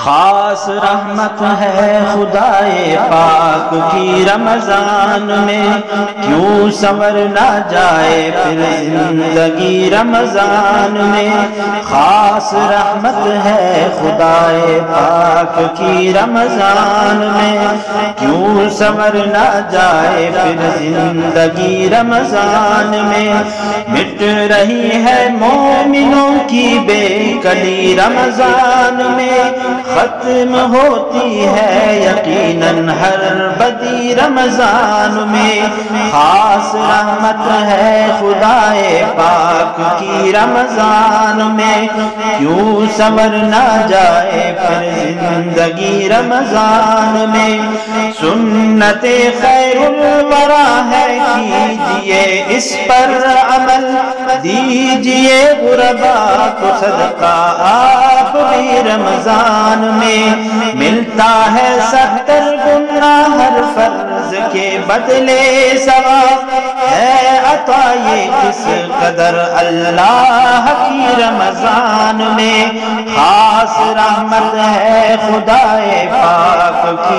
خاص رحمت ہے خدائے پاک کی رمضان میں، کیوں سنور نہ جائے پھر زندگی رمضان میں۔ خاص رحمت ہے خدائے پاک کی رمضان میں، کیوں سنور نہ جائے پھر زندگی رمضان میں۔ مٹ رہی ہے مومنوں کی بے کلی رمضان میں، ختم ہوتی ہے یقیناً ہر بدی رمضان میں۔ خاص رحمت ہے خدائے پاک کی رمضان میں، کیوں سنور نہ جائے پھر زندگی رمضان میں۔ سنت خیر الورا ہے کیجئے اس پر عمل، دیجئے غربا کو صدقہ آپ بھی رمضان میں۔ ملتا ہے 70 گنا ہر فرض کے بدلے ثواب، ہے عطا یہ کس قدر اللہ کی رمضان میں۔ خاص رحمت ہے خدائے پاک کی